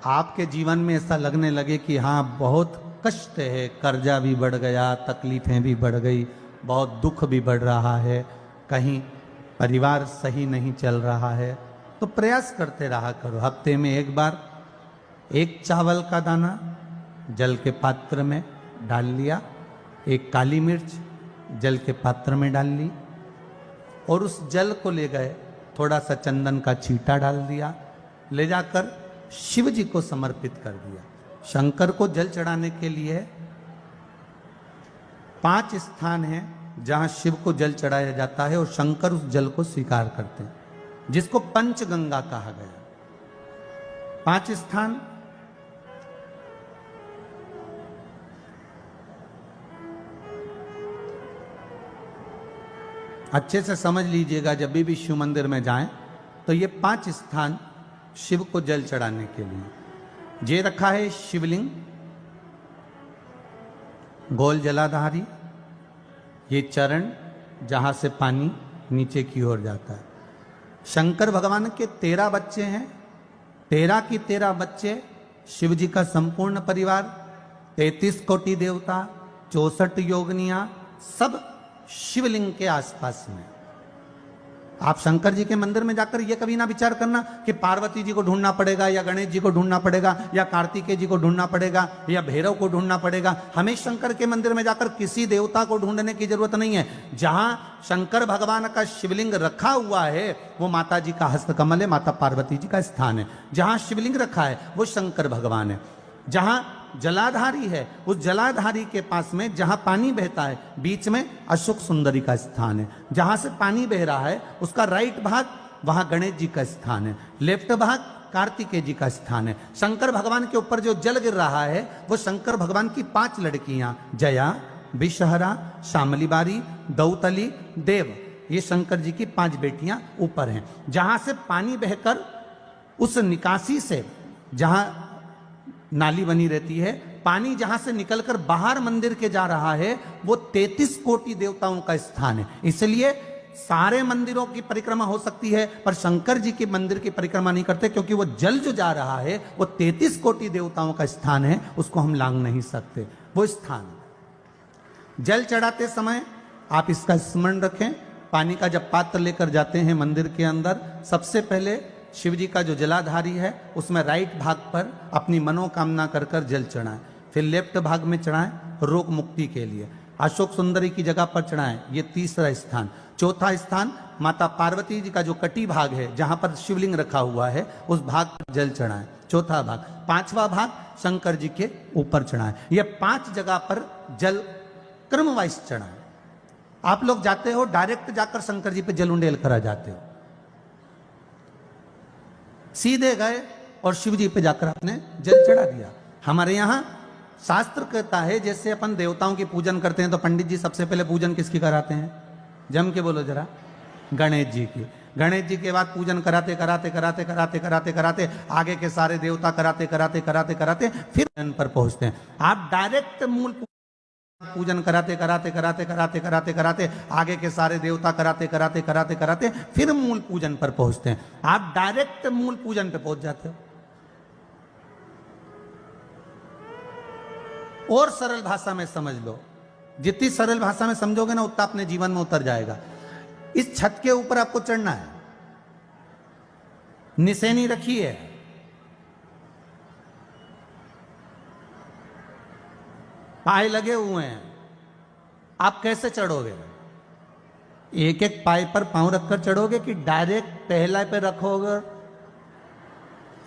आपके जीवन में ऐसा लगने लगे कि हाँ बहुत कष्ट है, कर्जा भी बढ़ गया, तकलीफें भी बढ़ गई, बहुत दुख भी बढ़ रहा है, कहीं परिवार सही नहीं चल रहा है, तो प्रयास करते रहा करो। हफ्ते में एक बार एक चावल का दाना जल के पात्र में डाल लिया, एक काली मिर्च जल के पात्र में डाल ली और उस जल को ले गए, थोड़ा सा चंदन का छींटा डाल दिया, ले जाकर शिव जी को समर्पित कर दिया। शंकर को जल चढ़ाने के लिए 5 स्थान हैं जहां शिव को जल चढ़ाया जाता है और शंकर उस जल को स्वीकार करते हैं, जिसको पंचगंगा कहा गया। 5 स्थान अच्छे से समझ लीजिएगा, जब भी शिव मंदिर में जाएं तो ये 5 स्थान शिव को जल चढ़ाने के लिए ये रखा है। शिवलिंग, गोल जलाधारी, ये चरण जहां से पानी नीचे की ओर जाता है। शंकर भगवान के 13 बच्चे हैं, 13 की 13 बच्चे, शिव जी का संपूर्ण परिवार, 33 कोटि देवता, 64 योगनियां, सब शिवलिंग के आसपास में। आप शंकर जी के मंदिर में जाकर ये कभी ना विचार करना कि पार्वती जी को ढूंढना पड़ेगा या गणेश जी को ढूंढना पड़ेगा या कार्तिकेय जी को ढूंढना पड़ेगा या भैरव को ढूंढना पड़ेगा। हमें शंकर के मंदिर में जाकर किसी देवता को ढूंढने की जरूरत नहीं है। जहां शंकर भगवान का शिवलिंग रखा हुआ है वो माता जी का हस्तकमल है, माता पार्वती जी का स्थान है। जहां शिवलिंग रखा है वो शंकर भगवान है। जहां जलाधारी है उस जलाधारी के पास में जहां पानी बहता है बीच में अशोक सुंदरी का स्थान है। जहां से पानी बह रहा है उसका राइट भाग वहां गणेश जी का स्थान है, लेफ्ट भाग कार्तिकेय जी का स्थान है। शंकर भगवान के ऊपर जो जल गिर रहा है वो शंकर भगवान की 5 लड़कियां जया, विषहरा, शामली बारी, दौतली, देव, ये शंकर जी की 5 बेटियां ऊपर हैं। जहां से पानी बहकर उस निकासी से, जहां नाली बनी रहती है, पानी जहां से निकलकर बाहर मंदिर के जा रहा है वो 33 कोटि देवताओं का स्थान है। इसलिए सारे मंदिरों की परिक्रमा हो सकती है पर शंकर जी के मंदिर की परिक्रमा नहीं करते, क्योंकि वो जल जो जा रहा है वो 33 कोटि देवताओं का स्थान है, उसको हम लांग नहीं सकते। वो स्थान जल चढ़ाते समय आप इसका स्मरण रखें। पानी का जब पात्र लेकर जाते हैं मंदिर के अंदर, सबसे पहले शिव जी का जो जलाधारी है उसमें राइट भाग पर अपनी मनोकामना कर कर जल चढ़ाएं, फिर लेफ्ट भाग में चढ़ाएं रोग मुक्ति के लिए। अशोक सुंदरी की जगह पर चढ़ाएं, ये तीसरा स्थान। चौथा स्थान माता पार्वती जी का जो कटी भाग है जहां पर शिवलिंग रखा हुआ है उस भाग पर जल चढ़ाएं, चौथा भाग। 5वां भाग शंकर जी के ऊपर चढ़ाएं। ये 5 जगह पर जल क्रम वाइज चढ़ाएं। आप लोग जाते हो डायरेक्ट जाकर शंकर जी पे जल उंडेल करा जाते हो, सीधे गए और शिव जी पे जाकर आपने जल चढ़ा दिया। हमारे यहाँ शास्त्र कहता है जैसे अपन देवताओं की पूजन करते हैं तो पंडित जी सबसे पहले पूजन किसकी कराते हैं? जम के बोलो जरा, गणेश जी की। गणेश जी के बाद पूजन कराते कराते कराते कराते कराते कराते आगे के सारे देवता कराते कराते कराते कराते फिर जन पर पहुंचते हैं। आप डायरेक्ट मूल पूजन कराते कराते कराते कराते कराते कराते आगे के सारे देवता कराते कराते कराते कराते फिर मूल पूजन पर पहुंचते हैं। आप डायरेक्ट मूल पूजन पे पहुंच जाते हो। और सरल भाषा में समझ लो, जितनी सरल भाषा में समझोगे ना उतना अपने जीवन में उतर जाएगा। इस छत के ऊपर आपको चढ़ना है, निशानी रखी है, पाए लगे हुए हैं, आप कैसे चढ़ोगे? एक एक पाए पर पांव रखकर चढ़ोगे कि डायरेक्ट पहला पे रखोगे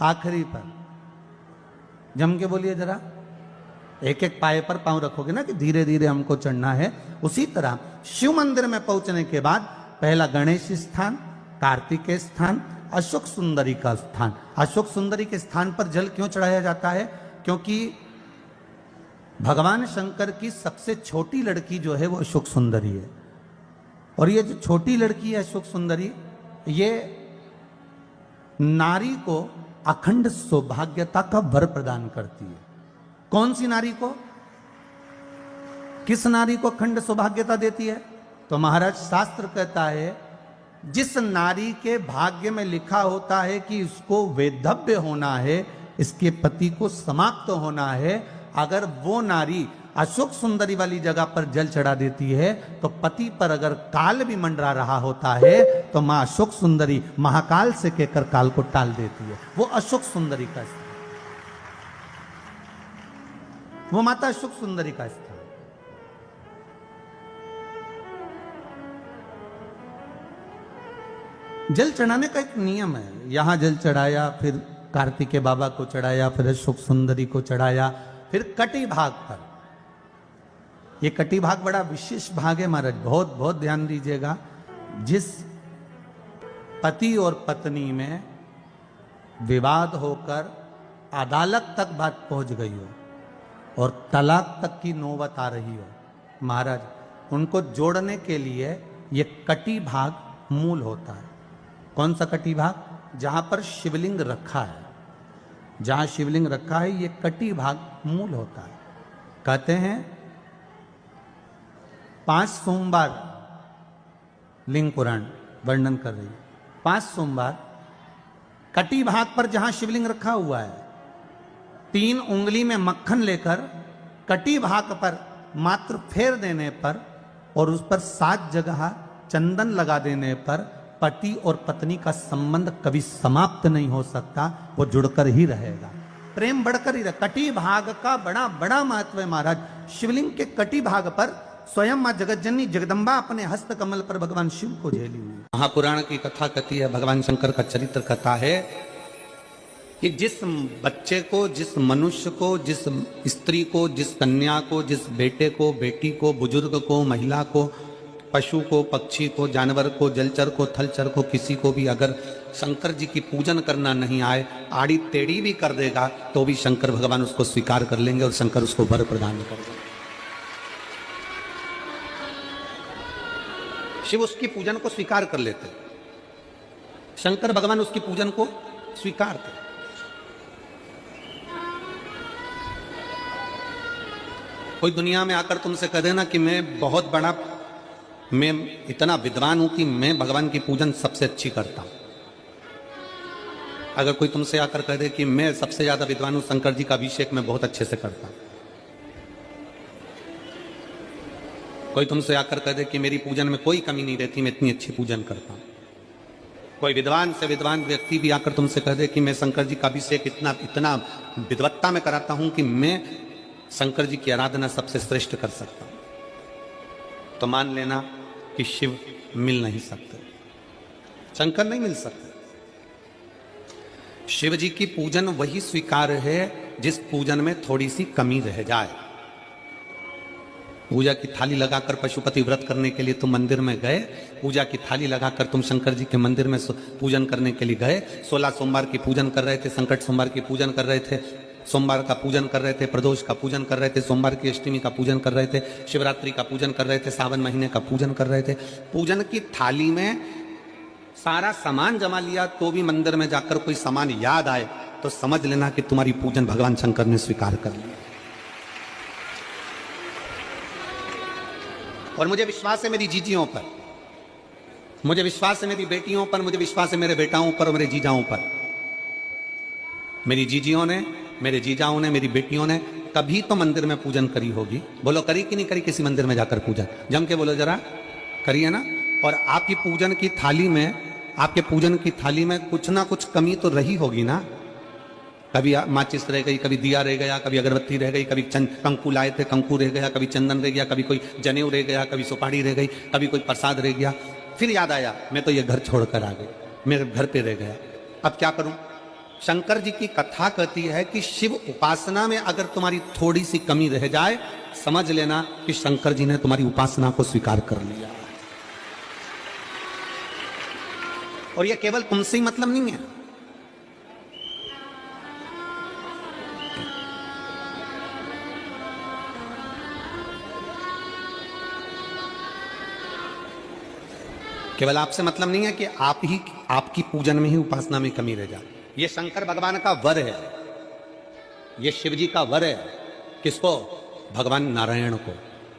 आखिरी पर? जम के बोलिए जरा। एक एक पाए पर पांव रखोगे ना कि धीरे धीरे हमको चढ़ना है। उसी तरह शिव मंदिर में पहुंचने के बाद पहला गणेश स्थान, कार्तिकेय स्थान, अशोक सुंदरी का स्थान। अशोक सुंदरी के स्थान पर जल क्यों चढ़ाया जाता है? क्योंकि भगवान शंकर की सबसे छोटी लड़की जो है वो अशोक सुंदरी है। और ये जो छोटी लड़की है अशोक सुंदरी, ये नारी को अखंड सौभाग्यता का वर प्रदान करती है। कौन सी नारी को? किस नारी को अखंड सौभाग्यता देती है? तो महाराज शास्त्र कहता है जिस नारी के भाग्य में लिखा होता है कि उसको वैधव्य होना है, इसके पति को समाप्त होना है। अगर वो नारी अशोक सुंदरी वाली जगह पर जल चढ़ा देती है तो पति पर अगर काल भी मंडरा रहा होता है तो मां अशोक सुंदरी महाकाल से कहकर काल को टाल देती है। वो अशोक सुंदरी का स्थान, वो माता अशोक सुंदरी का स्थान। जल चढ़ाने का एक नियम है। यहां जल चढ़ाया, फिर कार्तिकेय बाबा को चढ़ाया, फिर अशोक सुंदरी को चढ़ाया, फिर कटी भाग पर। ये कटी भाग बड़ा विशेष भाग है महाराज, बहुत बहुत ध्यान दीजिएगा। जिस पति और पत्नी में विवाद होकर अदालत तक बात पहुंच गई हो और तलाक तक की नौबत आ रही हो, महाराज उनको जोड़ने के लिए ये कटी भाग मूल होता है। कौन सा कटी भाग? जहां पर शिवलिंग रखा है, जहां शिवलिंग रखा है, ये कटी भाग मूल होता है। कहते हैं 5 सोमवार लिंग पुराण वर्णन कर रही है, 5 सोमवार कटी भाग पर जहां शिवलिंग रखा हुआ है, 3 उंगली में मक्खन लेकर कटी भाग पर मात्र फेर देने पर और उस पर 7 जगह चंदन लगा देने पर पति और पत्नी का संबंध कभी समाप्त नहीं हो सकता, वो जुड़कर ही रहेगा, प्रेम बढ़कर ही रहेगा। कटी भाग का बड़ा बड़ा महत्व है महाराज। शिवलिंग के कटी भाग पर स्वयं मां जगतजननी जगदम्बा अपने हस्त कमल पर भगवान शिव को झेली हुई। महापुराण की कथा कहती है, भगवान शंकर का चरित्र कथा है कि जिस बच्चे को, जिस मनुष्य को, जिस स्त्री को, जिस कन्या को, जिस बेटे को, बेटी को, बुजुर्ग को, महिला को, पशु को, पक्षी को, जानवर को, जलचर को, थलचर को, किसी को भी अगर शंकर जी की पूजन करना नहीं आए, आड़ी टेढ़ी भी कर देगा तो भी शंकर भगवान उसको स्वीकार कर लेंगे और शंकर उसको वर प्रदान कर देंगे। शिव उसकी पूजन को स्वीकार कर लेते, शंकर भगवान उसकी पूजन को स्वीकार करते। कोई दुनिया में आकर तुमसे कह देना कि मैं इतना विद्वान हूं कि मैं भगवान की पूजन सबसे अच्छी करता हूं। अगर कोई तुमसे आकर कह दे कि मैं सबसे ज्यादा विद्वान हूं, शंकर जी का अभिषेक मैं बहुत अच्छे से करता हूं। कोई तुमसे आकर कह दे कि मेरी पूजन में कोई कमी नहीं रहती, मैं इतनी अच्छी पूजन करता हूं। कोई विद्वान से विद्वान व्यक्ति भी आकर तुमसे कह दे कि मैं शंकर जी का अभिषेक इतना विद्वत्ता में कराता हूं कि मैं शंकर जी की आराधना सबसे श्रेष्ठ कर सकता हूं, तो मान लेना कि शिव मिल नहीं सकते, शंकर नहीं मिल सकते। शिव जी की पूजन वही स्वीकार है जिस पूजन में थोड़ी सी कमी रह जाए। पूजा की थाली लगाकर पशुपति व्रत करने के लिए तुम मंदिर में गए, पूजा की थाली लगाकर तुम शंकर जी के मंदिर में पूजन करने के लिए गए, 16 सोमवार की पूजन कर रहे थे, संकट सोमवार की पूजन कर रहे थे, सोमवार का पूजन कर रहे थे, प्रदोष का पूजन कर रहे थे, सोमवार की अष्टमी का पूजन कर रहे थे, शिवरात्रि का पूजन कर रहे थे, सावन महीने का पूजन कर रहे थे। पूजन की थाली में सारा सामान जमा लिया तो भी मंदिर में जाकर कोई सामान याद आए तो समझ लेना कि तुम्हारी पूजन भगवान शंकर ने स्वीकार कर लिया। और मुझे विश्वास है मेरी जीजियों पर, मुझे विश्वास है मेरी बेटियों पर, मुझे विश्वास है मेरे बेटाओं पर और मेरे जीजाओं पर। मेरी जीजियों ने, मेरे जीजाओं ने, मेरी बेटियों ने कभी तो मंदिर में पूजन करी होगी। बोलो करी कि नहीं करी किसी मंदिर में जाकर पूजन? जम के बोलो जरा, करी है ना? और आपकी पूजन की थाली में, आपके पूजन की थाली में कुछ ना कुछ कमी तो रही होगी ना। कभी माचिस रह गई, कभी दिया रह गया, कभी अगरबत्ती रह गई, कभी कंकु लाए थे कंकु रह गया, कभी चंदन रह गया, कभी कोई जनेऊ रह गया, कभी सुपारी रह गई, कभी कोई प्रसाद रह गया। फिर याद आया मैं तो ये घर छोड़कर आ गई, मेरे घर पे रह गया, अब क्या करूं? शंकर जी की कथा कहती है कि शिव उपासना में अगर तुम्हारी थोड़ी सी कमी रह जाए, समझ लेना कि शंकर जी ने तुम्हारी उपासना को स्वीकार कर लिया। और यह केवल तुमसे ही मतलब नहीं है, केवल आपसे मतलब नहीं है कि आप ही आपकी पूजन में ही उपासना में कमी रह जाए। ये शंकर भगवान का वर है, ये शिव जी का वर है। किसको? भगवान नारायण को।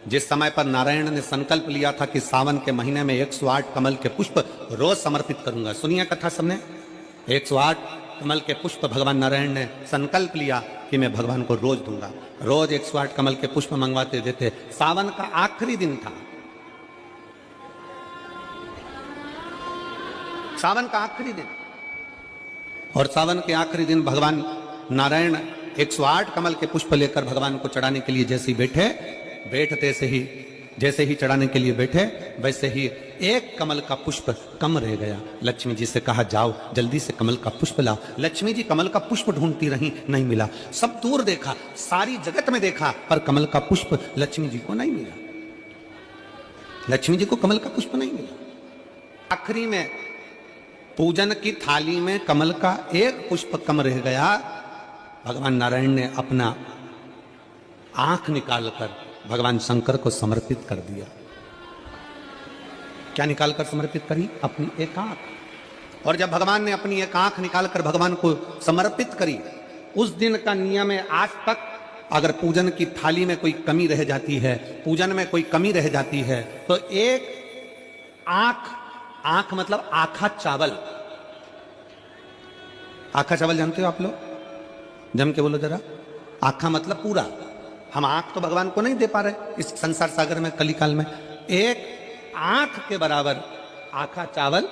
जिस समय पर नारायण ने संकल्प लिया था कि सावन के महीने में 108 कमल के पुष्प रोज समर्पित करूंगा। सुनिए कथा सबने, 108 कमल के पुष्प भगवान नारायण ने संकल्प लिया कि मैं भगवान को रोज दूंगा। रोज 108 कमल के पुष्प मंगवाते देते। सावन का आखिरी दिन था, सावन का आखिरी दिन, और सावन के आखिरी दिन भगवान नारायण 108 कमल के पुष्प लेकर भगवान को चढ़ाने के लिए जैसे ही बैठते से ही जैसे ही चढ़ाने के लिए बैठे, वैसे ही एक कमल का पुष्प कम रह गया। लक्ष्मी जी से कहा, जाओ जल्दी से कमल का पुष्प लाओ। लक्ष्मी जी कमल का पुष्प ढूंढती रही, नहीं मिला। सब दूर देखा, सारी जगत में देखा, पर कमल का पुष्प लक्ष्मी जी को नहीं मिला। लक्ष्मी जी को कमल का पुष्प नहीं मिला। आखिरी में पूजन की थाली में कमल का एक पुष्प कम रह गया। भगवान नारायण ने अपना आंख निकालकर भगवान शंकर को समर्पित कर दिया। क्या निकालकर समर्पित करी? अपनी एक आंख। और जब भगवान ने अपनी एक आंख निकालकर भगवान को समर्पित करी, उस दिन का नियम है, आज तक अगर पूजन की थाली में कोई कमी रह जाती है, पूजन में कोई कमी रह जाती है, तो एक आंख मतलब आखा चावल। आखा चावल जानते हो आप लोग? जम के बोलो जरा। आखा मतलब पूरा। हम आंख तो भगवान को नहीं दे पा रहे इस संसार सागर में, कलिकाल में। एक आंख के बराबर आखा चावल,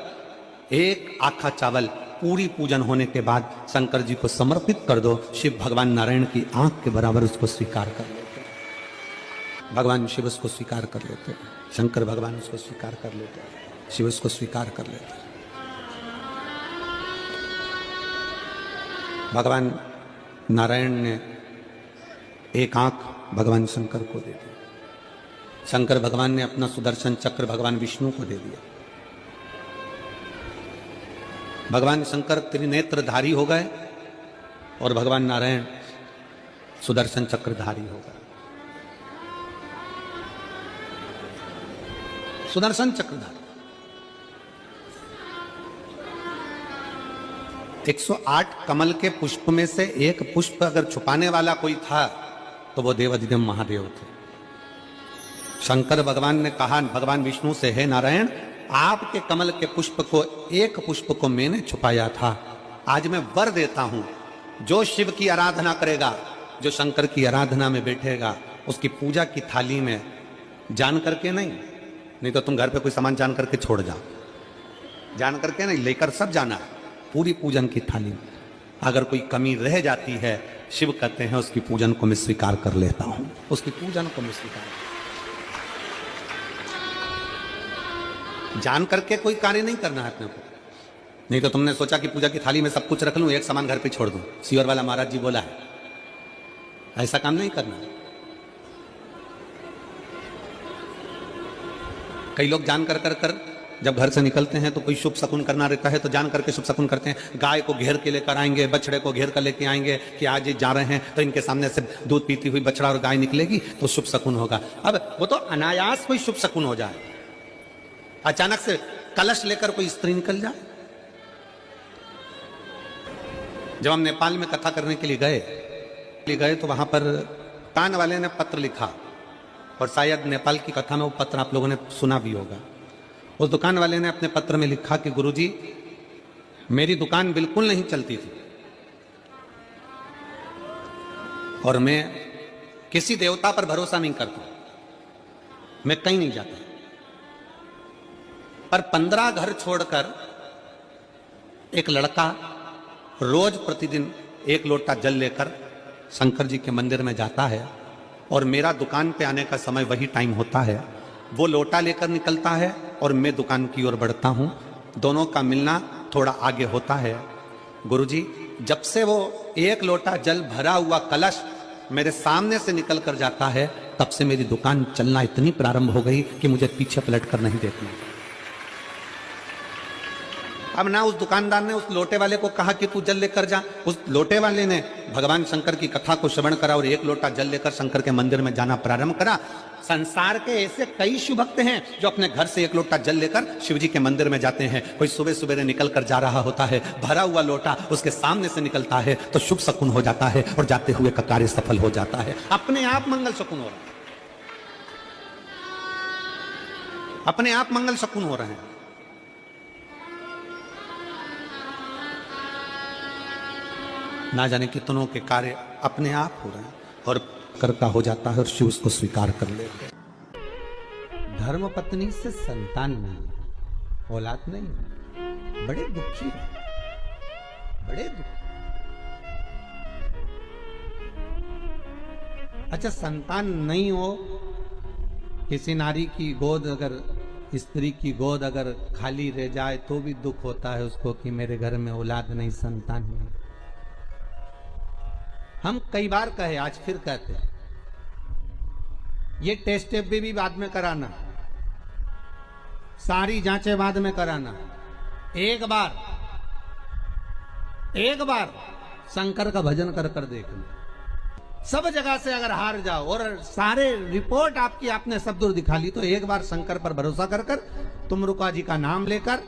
एक आखा चावल पूरी पूजन होने के बाद शंकर जी को समर्पित कर दो। शिव भगवान नारायण की आंख के बराबर उसको स्वीकार कर लेते। भगवान शिव उसको स्वीकार कर लेते, शंकर भगवान उसको स्वीकार कर लेते, शिव उसको स्वीकार कर लेते। भगवान नारायण ने एक आंख भगवान शंकर को दे दी। शंकर भगवान ने अपना सुदर्शन चक्र भगवान विष्णु को दे दिया। भगवान शंकर त्रिनेत्रधारी हो गए और भगवान नारायण सुदर्शन चक्रधारी हो गए। सुदर्शन चक्रधारी 108 कमल के पुष्प में से एक पुष्प अगर छुपाने वाला कोई था तो वो देवाधिदेव महादेव थे। शंकर भगवान ने कहा भगवान विष्णु से, हे नारायण, आपके कमल के पुष्प को, एक पुष्प को मैंने छुपाया था। आज मैं वर देता हूं, जो शिव की आराधना करेगा, जो शंकर की आराधना में बैठेगा, उसकी पूजा की थाली में जान करके नहीं तो तुम घर पे कोई सामान जान करके छोड़ जाओ, जान करके नहीं, लेकर सब जाना है। पूरी पूजन की थाली में अगर कोई कमी रह जाती है, शिव कहते हैं उसकी पूजन को मैं स्वीकार कर लेता हूं, उसकी पूजन को मैं स्वीकार। जान करके कोई कार्य नहीं करना है अपने को। नहीं तो तुमने सोचा कि पूजा की थाली में सब कुछ रख लूं, एक सामान घर पे छोड़ दूं। सीवर वाला महाराज जी बोला है, ऐसा काम नहीं करना। कई लोग जान कर जब घर से निकलते हैं तो कोई शुभ शकुन करना रहता है तो जान करके शुभ शकुन करते हैं। गाय को घेर के लेकर आएंगे, बछड़े को घेर कर लेके आएंगे कि आज ये जा रहे हैं तो इनके सामने से दूध पीती हुई बछड़ा और गाय निकलेगी तो शुभ शकुन होगा। अब वो तो अनायास कोई शुभ शकुन हो जाए, अचानक से कलश लेकर कोई स्त्री निकल जाए। जब हम नेपाल में कथा करने के लिए गए तो वहां पर कान वाले ने पत्र लिखा, और शायद नेपाल की कथा में वो पत्र आप लोगों ने सुना भी होगा। उस दुकान वाले ने अपने पत्र में लिखा कि गुरुजी, मेरी दुकान बिल्कुल नहीं चलती थी और मैं किसी देवता पर भरोसा नहीं करता, मैं कहीं नहीं जाता, पर 15 घर छोड़कर एक लड़का रोज प्रतिदिन 1 लोटा जल लेकर शंकर जी के मंदिर में जाता है और मेरा दुकान पे आने का समय वही टाइम होता है। वो लोटा लेकर निकलता है और मैं दुकान की ओर बढ़ता हूं, दोनों का मिलना थोड़ा आगे होता है। गुरुजी, जब से वो 1 लोटा जल भरा हुआ कलश मेरे सामने से निकल कर जाता है, तब से मेरी दुकान चलना इतनी प्रारंभ हो गई कि मुझे पीछे पलट कर नहीं देखना। अब ना उस दुकानदार ने उस लोटे वाले को कहा कि तू जल लेकर जा, उस लोटे वाले ने भगवान शंकर की कथा को श्रवण करा और 1 लोटा जल लेकर शंकर के मंदिर में जाना प्रारंभ करा। संसार के ऐसे कई शिव भक्त हैं जो अपने घर से 1 लोटा जल लेकर शिव जी के मंदिर में जाते हैं। कोई सुबह सुबह निकल कर जा रहा होता है, भरा हुआ लोटा उसके सामने से निकलता है तो शुभ शकुन हो जाता है और जाते हुए का कार्य सफल हो जाता है। अपने आप मंगल शकुन हो रहा है, अपने आप मंगल शकुन हो रहे हैं। ना जाने कितनों के कार्य अपने आप हो रहे हैं और कर का हो जाता है और शिव उसको स्वीकार कर लेते हैं। धर्म पत्नी से संतान नहीं, औलाद नहीं, बड़े दुखी है, बड़े दुखी। अच्छा, संतान नहीं हो, किसी नारी की गोद अगर, स्त्री की गोद अगर खाली रह जाए तो भी दुख होता है उसको कि मेरे घर में औलाद नहीं, संतान नहीं। हम कई बार कहे, आज फिर कहते हैं, ये टेस्ट भी बाद में कराना, सारी जांचें बाद में कराना। एक बार शंकर का भजन कर कर देखना। सब जगह से अगर हार जाओ और सारे रिपोर्ट आपकी आपने सब दूर दिखा ली, तो एक बार शंकर पर भरोसा कर कर तुमरुका जी का नाम लेकर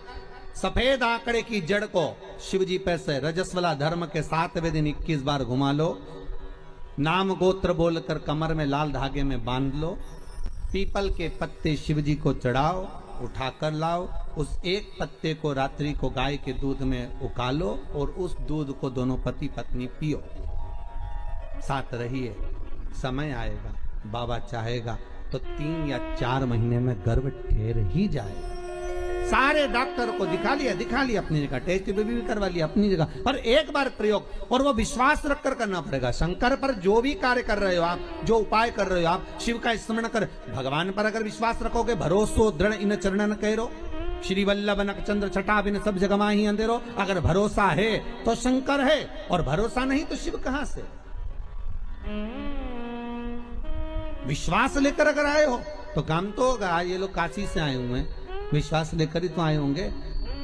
सफेद आंकड़े की जड़ को शिव जी पे से रजस्वला धर्म के 7वें दिन 21 बार घुमा लो। नाम गोत्र बोलकर कमर में लाल धागे में बांध लो। पीपल के पत्ते शिव जी को चढ़ाओ, उठाकर लाओ। उस एक पत्ते को रात्रि को गाय के दूध में उकालो और उस दूध को दोनों पति पत्नी पियो। साथ रहिए, समय आएगा, बाबा चाहेगा तो 3 या 4 महीने में गर्भ ठहर ही जाएगा। सारे डॉक्टर को दिखा लिया अपनी जगह, टेस्ट भी करवा लिया अपनी जगह, पर एक बार प्रयोग, और वो विश्वास रखकर करना पड़ेगा। शंकर पर जो भी कार्य कर रहे हो आप, जो उपाय कर रहे हो आप, शिव का स्मरण कर, भगवान पर अगर विश्वास रखोगे, भरोसो दृढ़ इन चरणन करो, श्री वल्लभ नक चंद्र छटा बिन सब जगह माही अंधेरो। अगर भरोसा है तो शंकर है, और भरोसा नहीं तो शिव कहां से। विश्वास लेकर अगर आए हो तो काम तो होगा। ये लोग काशी से आए हुए हैं, विश्वास लेकर ही तो आए होंगे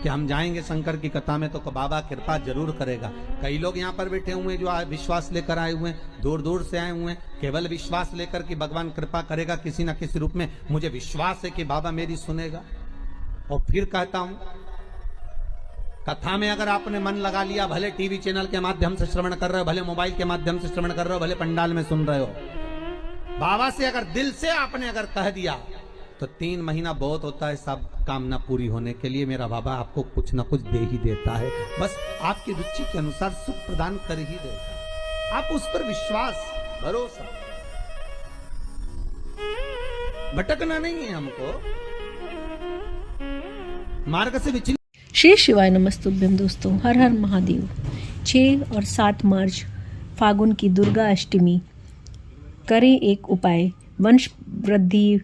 कि हम जाएंगे शंकर की कथा में तो बाबा कृपा जरूर करेगा। कई लोग यहाँ पर बैठे हुए हैं जो विश्वास लेकर आए हुए हैं, दूर दूर से आए हुए हैं, केवल विश्वास लेकर कि भगवान कृपा करेगा किसी ना किसी रूप में, मुझे विश्वास है कि बाबा मेरी सुनेगा। और फिर कहता हूं, कथा में अगर आपने मन लगा लिया, भले टीवी चैनल के माध्यम से श्रवण कर रहे हो, भले मोबाइल के माध्यम से श्रवण कर रहे हो, भले पंडाल में सुन रहे हो, बाबा से अगर दिल से आपने अगर कह दिया तो 3 महीना बहुत होता है सब कामना पूरी होने के लिए। मेरा बाबा आपको कुछ ना कुछ दे ही देता है, बस आपकी रुचि के अनुसार सुख प्रदान कर ही देगा। आप उस पर विश्वास, भरोसा, भटकना नहीं है हमको, मार्ग से विचलित। श्री शिवाय नमस्तुभ्यम दोस्तों, हर हर महादेव। 6 और 7 मार्च फागुन की दुर्गा अष्टमी, करें एक उपाय। वंश वृद्धि,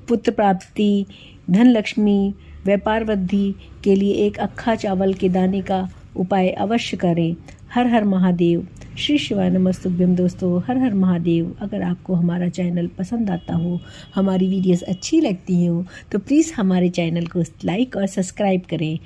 पुत्र प्राप्ति, धन लक्ष्मी, व्यापार वृद्धि के लिए एक अक्खा चावल के दाने का उपाय अवश्य करें। हर हर महादेव। श्री शिवाय नमस्तुभ्यम दोस्तों, हर हर महादेव। अगर आपको हमारा चैनल पसंद आता हो, हमारी वीडियोस अच्छी लगती हो, तो प्लीज़ हमारे चैनल को लाइक और सब्सक्राइब करें।